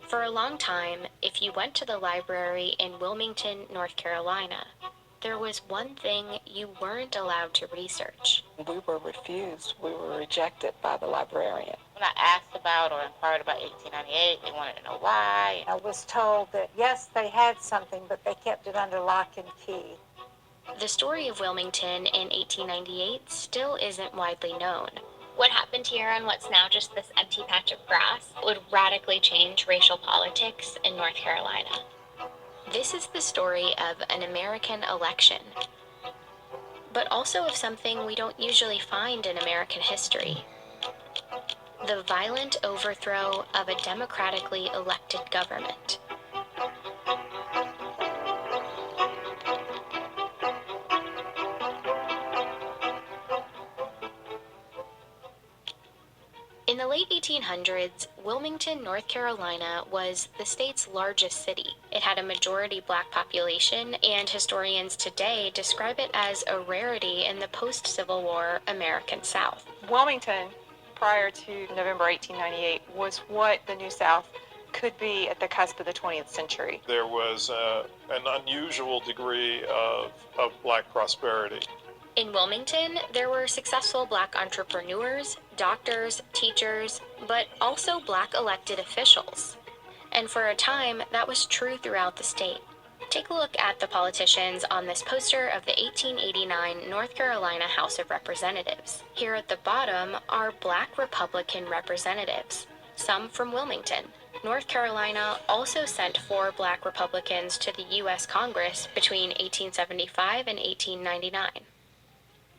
For a long time, if you went to the library in Wilmington, North Carolina, there was one thing you weren't allowed to research. We were refused. We were rejected by the librarian. When I asked about or inquired about 1898, they wanted to know why. I was told that, yes, they had something, but they kept it under lock and key. The story of Wilmington in 1898 still isn't widely known. What happened here on what's now just this empty patch of grass would radically change racial politics in North Carolina. This is the story of an American election, but also of something we don't usually find in American history: the violent overthrow of a democratically elected government. In the late 1800s, Wilmington, North Carolina was the state's largest city. It had a majority black population, and historians today describe it as a rarity in the post-Civil War American South. Wilmington, prior to November 1898, was what the New South could be at the cusp of the 20th century. There was an unusual degree of black prosperity. In Wilmington, there were successful black entrepreneurs, doctors, teachers, but also black elected officials. And for a time, that was true throughout the state. Take a look at the politicians on this poster of the 1889 North Carolina House of Representatives. Here at the bottom are black Republican representatives, some from Wilmington. North Carolina also sent 4 black Republicans to the U.S. Congress between 1875 and 1899.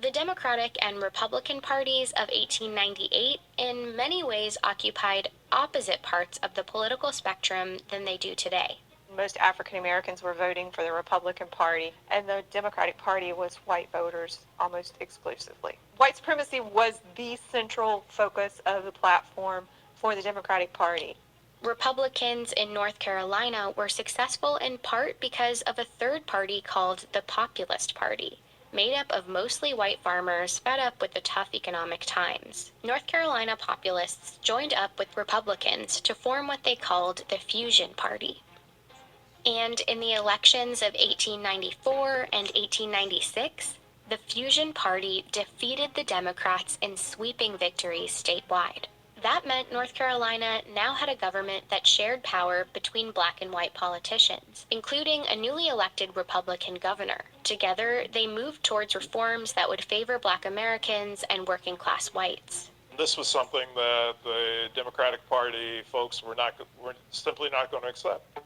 The Democratic and Republican parties of 1898 in many ways occupied opposite parts of the political spectrum than they do today. Most African Americans were voting for the Republican Party, and the Democratic Party was white voters almost exclusively. White supremacy was the central focus of the platform for the Democratic Party. Republicans in North Carolina were successful in part because of a third party called the Populist Party, made up of mostly white farmers fed up with the tough economic times. North Carolina populists joined up with Republicans to form what they called the Fusion Party. And in the elections of 1894 and 1896, the Fusion Party defeated the Democrats in sweeping victories statewide. That meant North Carolina now had a government that shared power between black and white politicians, including a newly elected Republican governor. Together, they moved towards reforms that would favor black Americans and working-class whites. This was something that the Democratic Party folks were simply not going to accept.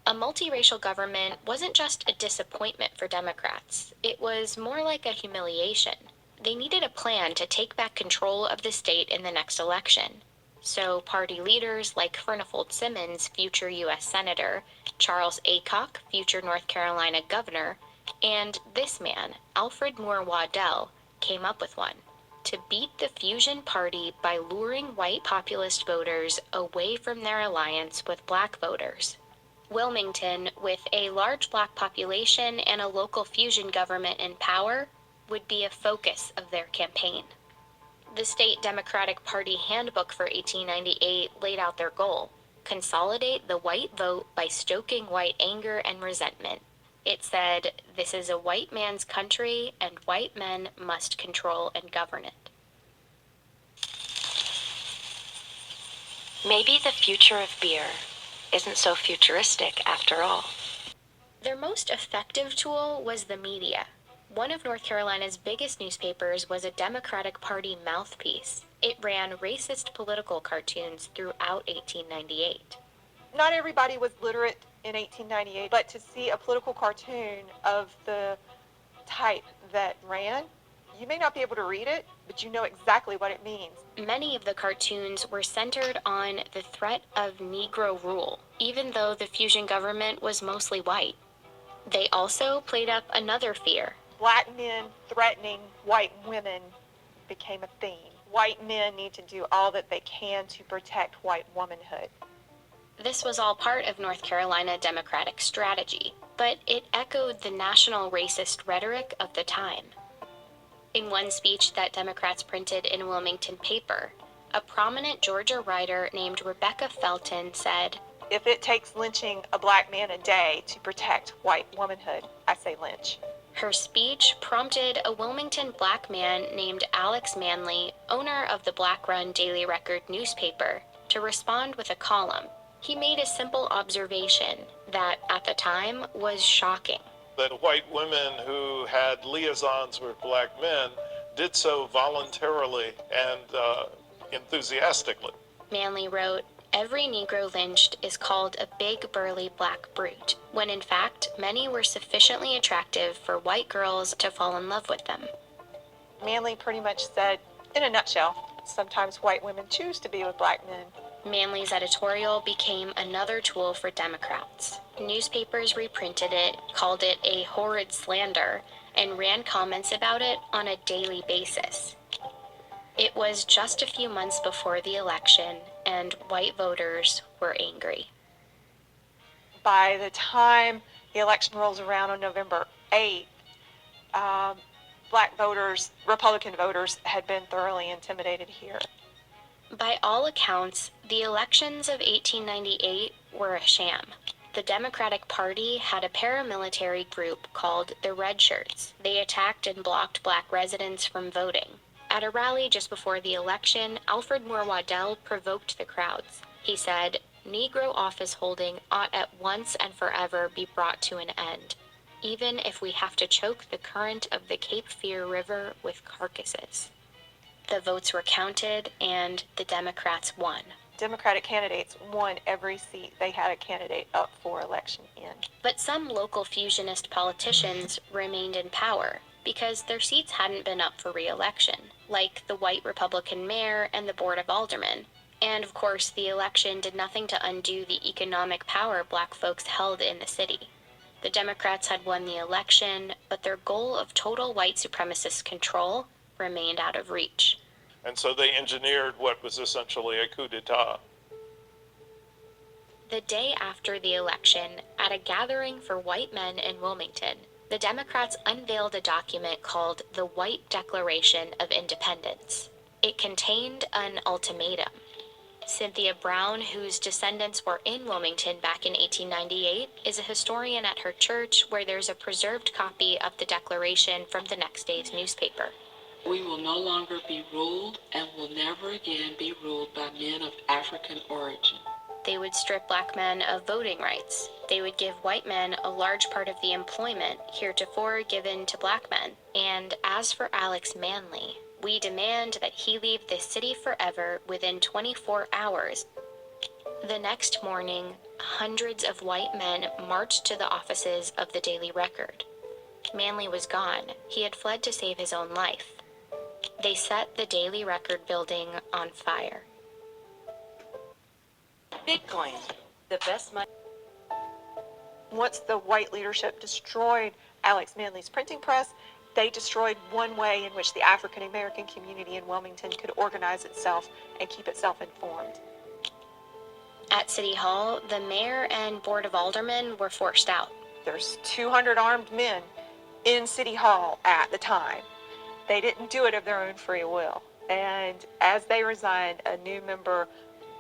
A multiracial government wasn't just a disappointment for Democrats. It was more like a humiliation. They needed a plan to take back control of the state in the next election. So party leaders like Furnifold Simmons, future U.S. Senator, Charles Aycock, future North Carolina governor, and this man, Alfred Moore Waddell, came up with one: to beat the Fusion Party by luring white populist voters away from their alliance with black voters. Wilmington, with a large black population and a local fusion government in power, would be a focus of their campaign. The State Democratic Party Handbook for 1898 laid out their goal: consolidate the white vote by stoking white anger and resentment. It said, "This is a white man's country, and white men must control and govern it." Maybe the future of beer isn't so futuristic after all. Their most effective tool was the media. One of North Carolina's biggest newspapers was a Democratic Party mouthpiece. It ran racist political cartoons throughout 1898. Not everybody was literate in 1898, but to see a political cartoon of the type that ran, you may not be able to read it, but you know exactly what it means. Many of the cartoons were centered on the threat of Negro rule, even though the fusion government was mostly white. They also played up another fear: Black men threatening white women became a theme. White men need to do all that they can to protect white womanhood. This was all part of North Carolina Democratic strategy, but it echoed the national racist rhetoric of the time. In one speech that Democrats printed in Wilmington paper, a prominent Georgia writer named Rebecca Felton said, If it takes lynching a black man a day to protect white womanhood, I say lynch. Her speech prompted a Wilmington black man named Alex Manley, owner of the Black-run Daily Record newspaper, to respond with a column. He made a simple observation that, at the time, was shocking. That white women who had liaisons with black men did so voluntarily and enthusiastically. Manley wrote, "Every Negro lynched is called a big, burly black brute, when in fact, many were sufficiently attractive for white girls to fall in love with them." Manley pretty much said, in a nutshell, sometimes white women choose to be with black men. Manley's editorial became another tool for Democrats. Newspapers reprinted it, called it a horrid slander, and ran comments about it on a daily basis. It was just a few months before the election, and white voters were angry. By the time the election rolls around on November 8th, black voters, Republican voters, had been thoroughly intimidated here. By all accounts, the elections of 1898 were a sham. The Democratic Party had a paramilitary group called the Red Shirts. They attacked and blocked black residents from voting. At a rally just before the election, Alfred Moore Waddell provoked the crowds. He said, "Negro office holding ought at once and forever be brought to an end, even if we have to choke the current of the Cape Fear River with carcasses." The votes were counted, and the Democrats won. Democratic candidates won every seat they had a candidate up for election in. But some local fusionist politicians remained in power because their seats hadn't been up for re-election, like the white Republican mayor and the Board of Aldermen. And of course, the election did nothing to undo the economic power black folks held in the city. The Democrats had won the election, but their goal of total white supremacist control remained out of reach. And so they engineered what was essentially a coup d'etat. The day after the election, at a gathering for white men in Wilmington, the Democrats unveiled a document called the White Declaration of Independence. It contained an ultimatum. Cynthia Brown, whose descendants were in Wilmington back in 1898, is a historian at her church where there's a preserved copy of the Declaration from the next day's newspaper. "We will no longer be ruled and will never again be ruled by men of African origin." They would strip black men of voting rights. They would give white men a large part of the employment heretofore given to black men. And as for Alex Manley, "We demand that he leave this city forever within 24 hours. The next morning, hundreds of white men marched to the offices of the Daily Record. Manley was gone. He had fled to save his own life. They set the Daily Record building on fire. Bitcoin, the best money. Once the white leadership destroyed Alex Manley's printing press, they destroyed one way in which the African American community in Wilmington could organize itself and keep itself informed. At City Hall, the mayor and Board of Aldermen were forced out. There's 200 armed men in City Hall at the time. They didn't do it of their own free will. And as they resigned, a new member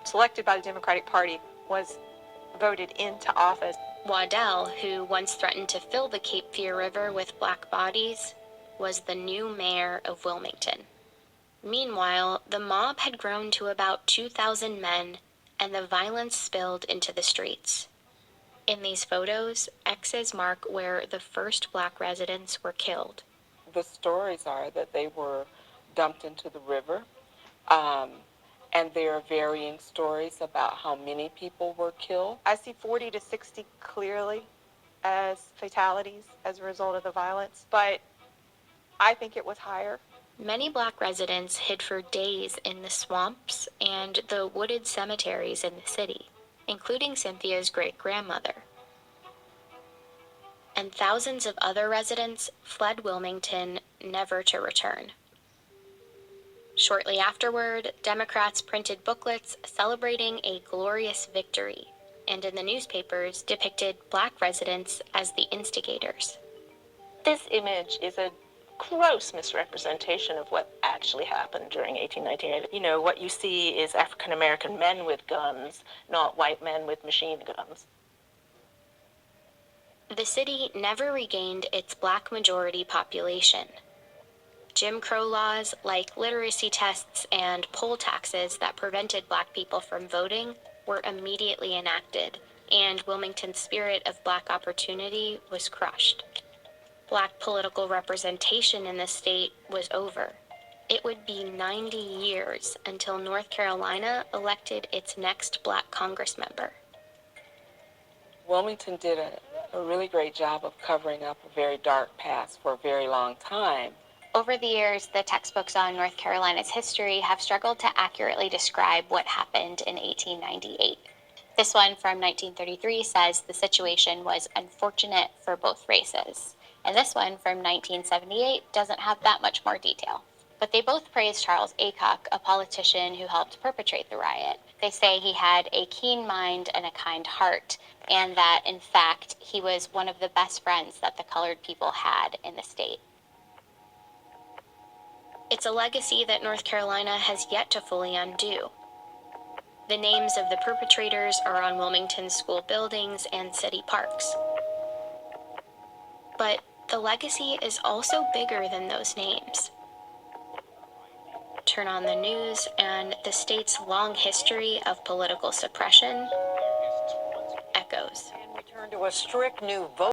selected by the Democratic Party was voted into office. Waddell, who once threatened to fill the Cape Fear River with black bodies, was the new mayor of Wilmington. Meanwhile, the mob had grown to about 2,000 men, and the violence spilled into the streets. In these photos, X's mark where the first black residents were killed. The stories are that they were dumped into the river, and there are varying stories about how many people were killed. I see 40 to 60 clearly as fatalities as a result of the violence, but I think it was higher. Many black residents hid for days in the swamps and the wooded cemeteries in the city, including Cynthia's great-grandmother. And thousands of other residents fled Wilmington, never to return. Shortly afterward, Democrats printed booklets celebrating a glorious victory, and in the newspapers depicted black residents as the instigators. This image is a gross misrepresentation of what actually happened during 1898. You know, what you see is African American men with guns, not white men with machine guns. The city never regained its black majority population. Jim Crow laws like literacy tests and poll taxes that prevented black people from voting were immediately enacted, and Wilmington's spirit of black opportunity was crushed. Black political representation in the state was over. It would be 90 years until North Carolina elected its next black Congress member. Wilmington did a really great job of covering up a very dark past for a very long time. Over the years, the textbooks on North Carolina's history have struggled to accurately describe what happened in 1898. This one from 1933 says the situation was unfortunate for both races. And this one from 1978 doesn't have that much more detail. But they both praise Charles Aycock, a politician who helped perpetrate the riot. They say he had a keen mind and a kind heart, and that, in fact, he was one of the best friends that the colored people had in the state. It's a legacy that North Carolina has yet to fully undo. The names of the perpetrators are on Wilmington's school buildings and city parks. But the legacy is also bigger than those names. Turn on the news, and the state's long history of political suppression echoes. And we turn to a strict new vote.